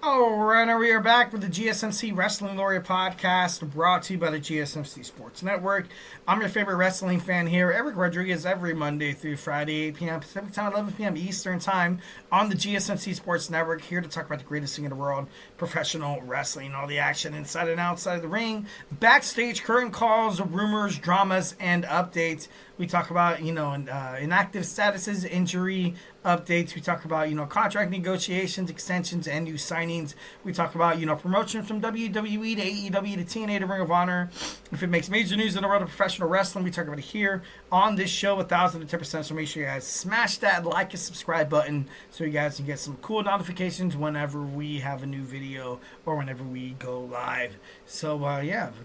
All right, now we are back with the GSMC Wrestling Laureate podcast brought to you by the GSMC Sports Network. I'm your favorite wrestling fan here, Eric Rodriguez, every Monday through Friday, 8 p.m. Pacific Time, 11 p.m. Eastern Time on the GSMC Sports Network, here to talk about the greatest thing in the world, professional wrestling, all the action inside and outside of the ring, backstage, current calls, rumors, dramas, and updates. We talk about, inactive statuses, injury updates. We talk about, contract negotiations, extensions, and new signings. We talk about, promotions from WWE to AEW to TNA to Ring of Honor. If it makes major news in the world of professional wrestling, we talk about it here on this show, 1,010%. So make sure you guys smash that like and subscribe button so you guys can get some cool notifications whenever we have a new video or whenever we go live. So,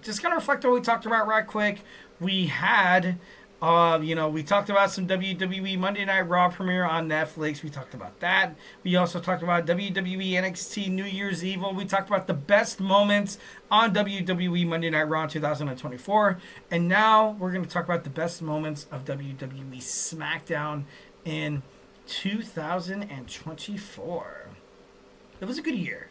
just kind of reflect on what we talked about right quick. We had... we talked about some WWE Monday Night Raw premiere on Netflix. We talked about that. We also talked about WWE NXT New Year's Eve. We talked about the best moments on WWE Monday Night Raw in 2024. And now we're going to talk about the best moments of WWE Smackdown in 2024. It was a good year.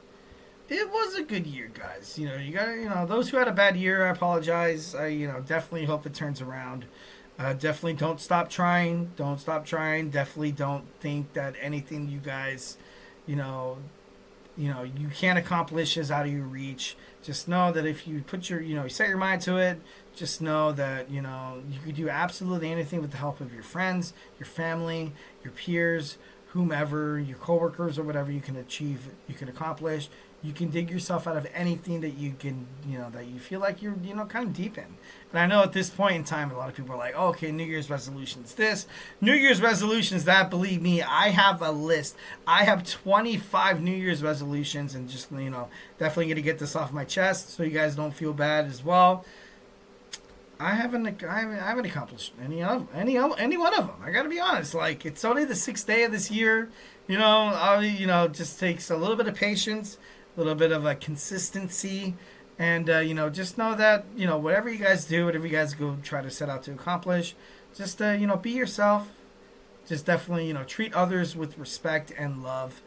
It was a good year, guys. You got those who had a bad year, I apologize. I definitely hope it turns around. Definitely don't stop trying. Don't stop trying. Definitely don't think that anything you guys, you can't accomplish is out of your reach. Just know that if you put your, you set your mind to it, just know that, you can do absolutely anything with the help of your friends, your family, your peers, whomever, your coworkers or whatever you can achieve, you can accomplish. You can dig yourself out of anything that you can, that you feel like you're, kind of deep in. And I know at this point in time, a lot of people are like, oh, okay, New Year's resolutions this, New Year's resolutions that. Believe me, I have a list. I have 25 New Year's resolutions, and just, definitely going to get this off my chest so you guys don't feel bad as well. I haven't accomplished any one of them. I got to be honest. Like, it's only the 6th day of this year. Just takes a little bit of patience, a little bit of a consistency, and just know that whatever you guys do, whatever you guys go try to set out to accomplish, just be yourself. Just definitely treat others with respect and love,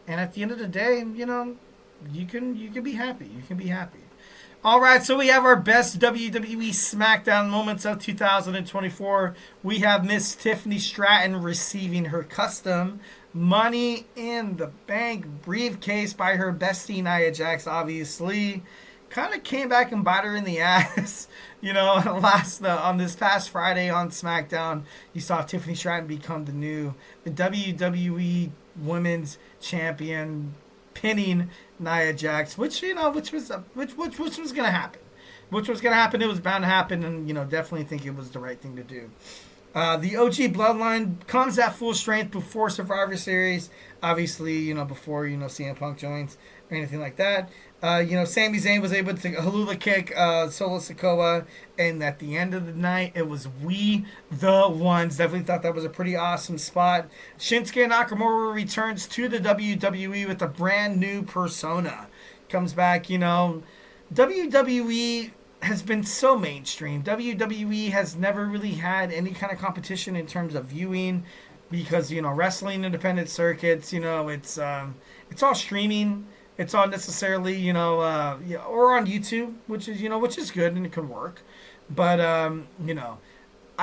and at the end of the day, you can be happy. You can be happy. All right, so we have our best WWE Smackdown moments of 2024. We have Miss Tiffany Stratton receiving her custom Money in the Bank briefcase by her bestie Nia Jax, obviously. Kind of came back and bite her in the ass. On this past Friday on SmackDown, you saw Tiffany Stratton become the WWE Women's Champion, pinning Nia Jax, which was gonna happen. Which was gonna happen. It was bound to happen, and definitely think it was the right thing to do. The OG Bloodline comes at full strength before Survivor Series. Obviously, before CM Punk joins or anything like that. Sami Zayn was able to Helluva Kick Solo Sikoa, and at the end of the night, it was We the Ones. Definitely thought that was a pretty awesome spot. Shinsuke Nakamura returns to the WWE with a brand new persona. Comes back, WWE has been so mainstream. WWE has never really had any kind of competition in terms of viewing, because wrestling independent circuits, it's all streaming. It's all necessarily, or on YouTube, which is good and it can work. But I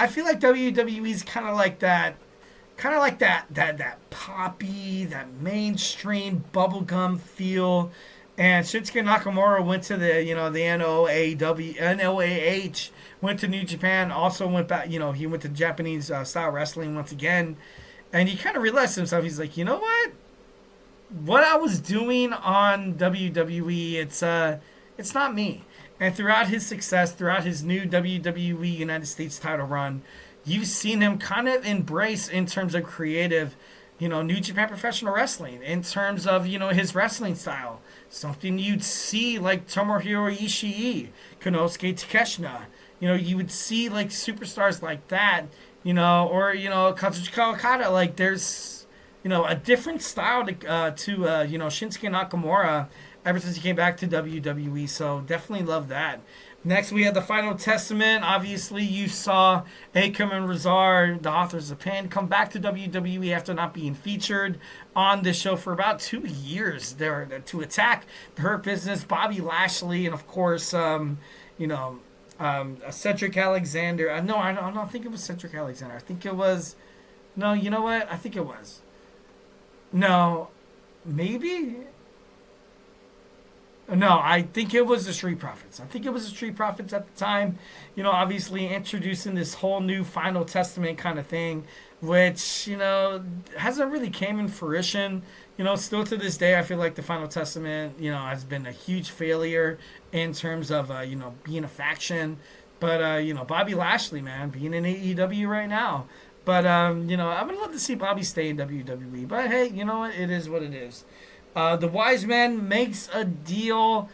feel like WWE's kind of like that poppy, that mainstream bubblegum feel. And Shinsuke Nakamura went to the NOAH, went to New Japan, also went back, he went to Japanese style wrestling once again. And he kind of realized to himself, he's like, you know what I was doing on WWE, it's not me. And throughout his success, throughout his new WWE United States title run, you've seen him kind of embrace, in terms of creative, New Japan Professional Wrestling, in terms of, his wrestling style. Something you'd see like Tomohiro Ishii, Konosuke Takeshita. You would see like superstars like that, or, Kazuchika Okada. Like, there's a different style to Shinsuke Nakamura ever since he came back to WWE. So definitely love that. Next, we had the Final Testament. Obviously, you saw Akam and Razar, the authors of Pain, come back to WWE after not being featured on this show for about 2 years there to attack the Hurt Business, Bobby Lashley, and of course, Cedric Alexander. No, I don't think it was Cedric Alexander. I think it was. No, you know what? I think it was. No, maybe. No, I think it was the Street Profits. I think it was the Street Profits at the time. Obviously introducing this whole new Final Testament kind of thing, which, hasn't really came in fruition. Still to this day, I feel like the Final Testament, has been a huge failure in terms of, being a faction. But, Bobby Lashley, man, being in AEW right now. But, I would love to see Bobby stay in WWE. But, hey, you know what? It is what it is. The Wise Man makes a deal,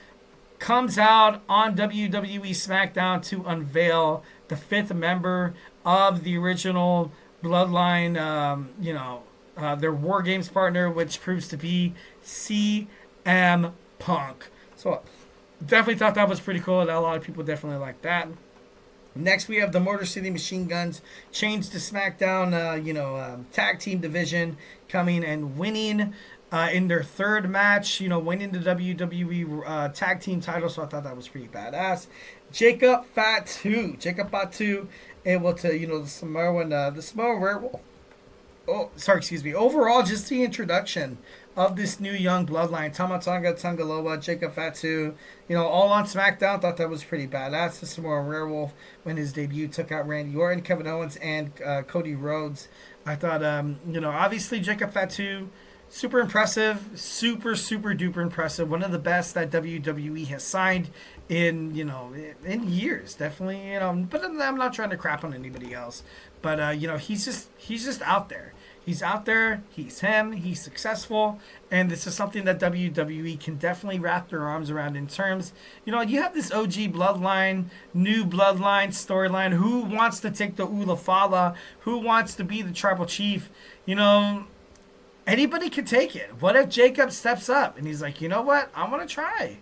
comes out on WWE Smackdown to unveil the 5th member of the original Bloodline, their War Games partner, which proves to be CM Punk. So definitely thought that was pretty cool. A lot of people definitely like that. Next, we have the Motor City Machine Guns changed to SmackDown, tag team division, coming and winning in their 3rd match, winning the WWE tag team title. So I thought that was pretty badass. Jakob Fatu, able to, the Samoan Werewolf. Oh, sorry, excuse me. Overall, just the introduction of this new young bloodline, Tama Tonga Tangaloa, Jakob Fatu, all on SmackDown. Thought that was pretty badass. The Samoan Werewolf, when his debut, took out Randy Orton, Kevin Owens, and Cody Rhodes. I thought, obviously Jakob Fatu, super impressive, super duper impressive. One of the best that WWE has signed in years, definitely. But I'm not trying to crap on anybody else. But he's just out there. He's out there. He's him. He's successful, and this is something that WWE can definitely wrap their arms around. In terms, you have this OG Bloodline, new Bloodline storyline. Who wants to take the Ula Fala? Who wants to be the Tribal Chief? Anybody can take it. What if Jacob steps up and he's like, you know what? I want to try.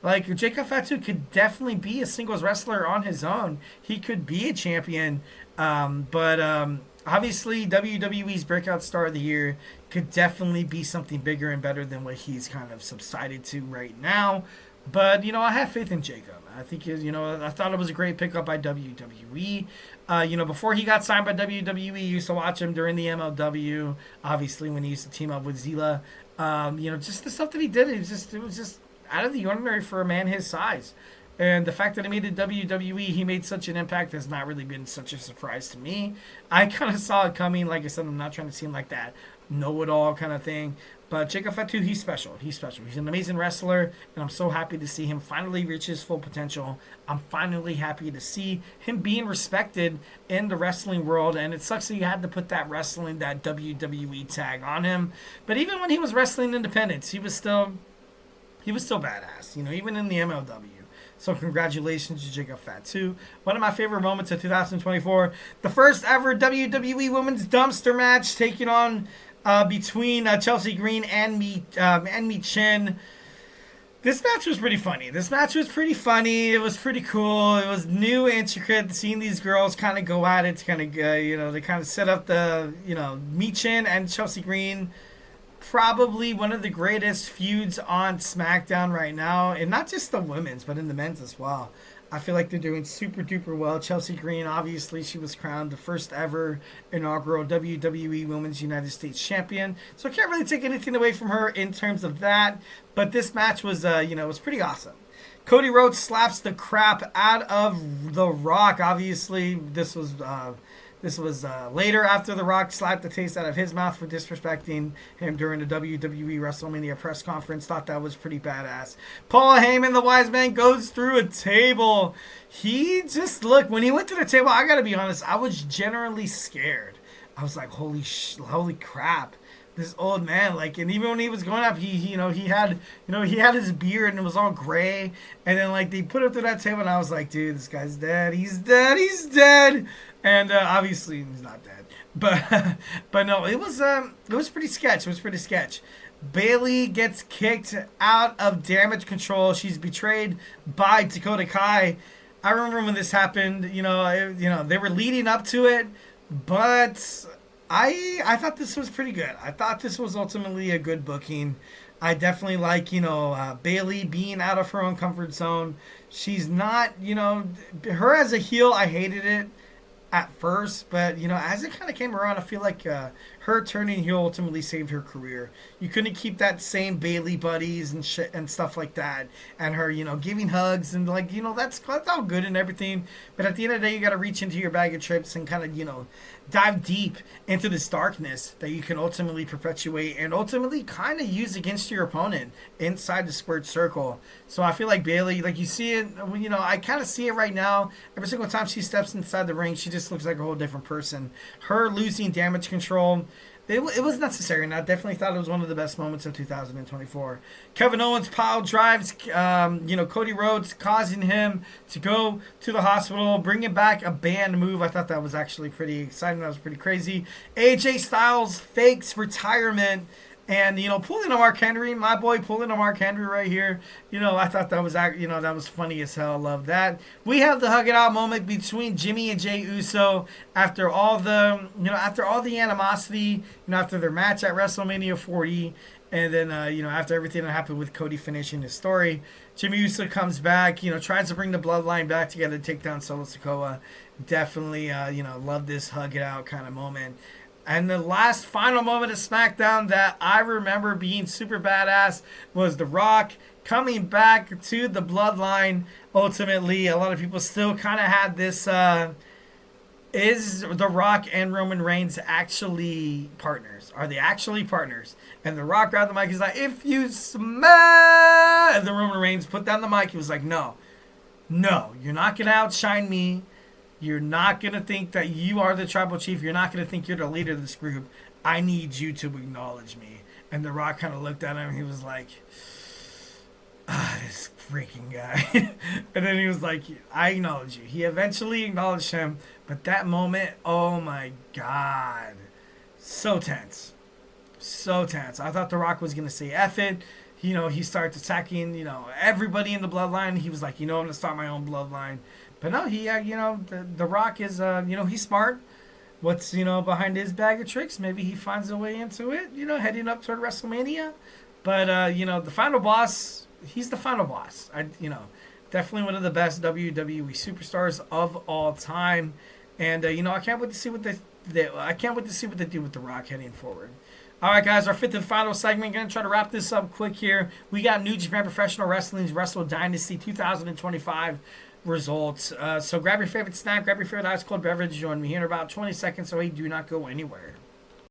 Like, Jakob Fatu could definitely be a singles wrestler on his own. He could be a champion. But obviously, WWE's Breakout Star of the Year could definitely be something bigger and better than what he's kind of subsided to right now. But, I have faith in Jacob. I think, I thought it was a great pickup by WWE. Before he got signed by WWE, used to watch him during the MLW. Obviously, when he used to team up with Zila. Just the stuff that he did, it was just out of the ordinary for a man his size. And the fact that he made it WWE, he made such an impact has not really been such a surprise to me. I kind of saw it coming. Like I said, I'm not trying to seem like that know-it-all kind of thing. But Jakob Fatu, he's special. He's an amazing wrestler, and I'm so happy to see him finally reach his full potential. I'm finally happy to see him being respected in the wrestling world, and it sucks that you had to put that WWE tag on him. But even when he was wrestling independents, he was still badass, even in the MLW. So congratulations to Jakob Fatu. One of my favorite moments of 2024, the first ever WWE Women's Dumpster match taking on between Chelsea Green and Mi Chin. This match was pretty funny. It was pretty cool. It was new, intricate. Seeing these girls kind of go at it, to kind of they kind of set up the Mi Chin and Chelsea Green. Probably one of the greatest feuds on SmackDown right now, and not just the women's, but in the men's as well. I feel like they're doing super duper well. Chelsea Green, obviously, she was crowned the first ever inaugural WWE Women's United States Champion. So I can't really take anything away from her in terms of that. But this match was, was pretty awesome. Cody Rhodes slaps the crap out of The Rock. Obviously, this was later after The Rock slapped the taste out of his mouth for disrespecting him during the WWE WrestleMania press conference. Thought that was pretty badass. Paul Heyman, the wise man, goes through a table. He just looked, when he went to the table, I gotta be honest, I was generally scared. I was like, holy crap. This old man, and even when he was going up, he had his beard and it was all gray, and then they put him through that table, and I was like, dude, this guy's dead. He's dead. And obviously he's not dead. But but no, it was pretty sketch. It was pretty sketch. Bailey gets kicked out of Damage Control. She's betrayed by Dakota Kai. I remember when this happened. They were leading up to it, but I thought this was pretty good. I thought this was ultimately a good booking. I definitely like Bailey being out of her own comfort zone. She's not her as a heel. I hated it at first, but as it kind of came around, I feel like her turning heel ultimately saved her career. You couldn't keep that same Bailey buddies and shit and stuff like that, and her giving hugs and that's all good and everything. But at the end of the day, you got to reach into your bag of tricks and kind of dive deep into this darkness that you can ultimately perpetuate and ultimately kind of use against your opponent inside the squared circle. So I feel like Bailey, like you see it, I kind of see it right now. Every single time she steps inside the ring, she just looks like a whole different person. Her losing Damage Control, it was necessary, and I definitely thought it was one of the best moments of 2024. Kevin Owens pile drives, Cody Rhodes, causing him to go to the hospital, bringing back a banned move. I thought that was actually pretty exciting. That was pretty crazy. AJ Styles fakes retirement. And pulling a Mark Henry, my boy pulling a Mark Henry right here. I thought that was that was funny as hell. I love that. We have the hug it out moment between Jimmy and Jey Uso after all the animosity, after their match at WrestleMania 40, and then after everything that happened with Cody finishing his story. Jimmy Uso comes back, tries to bring the Bloodline back together to take down Solo Sikoa. Definitely love this hug it out kind of moment. And the last final moment of SmackDown that I remember being super badass was The Rock coming back to the Bloodline. Ultimately, a lot of people still kind of had this, is The Rock and Roman Reigns actually partners? Are they actually partners? And The Rock grabbed the mic. He's like, if you smash... And the Roman Reigns put down the mic. He was like, no, you're not going to outshine me. You're not going to think that you are the tribal chief. You're not going to think you're the leader of this group. I need you to acknowledge me. And The Rock kind of looked at him. He was like, this freaking guy. And then he was like, I acknowledge you. He eventually acknowledged him. But that moment, oh my God. So tense. So tense. I thought The Rock was going to say F it. He started attacking, everybody in the bloodline. He was like, I'm going to start my own bloodline. But no, he, the Rock is, he's smart. What's, behind his bag of tricks? Maybe he finds a way into it, heading up toward WrestleMania. But, the final boss, he's the final boss. Definitely one of the best WWE superstars of all time. And, I can't wait to see what they do with The Rock heading forward. All right, guys, our fifth and final segment. Going to try to wrap this up quick here. We got New Japan Professional Wrestling's Wrestle Dynasty 2025 results. So grab your favorite snack, grab your favorite ice cold beverage. Join me here in about 20 seconds, so hey, do not go anywhere.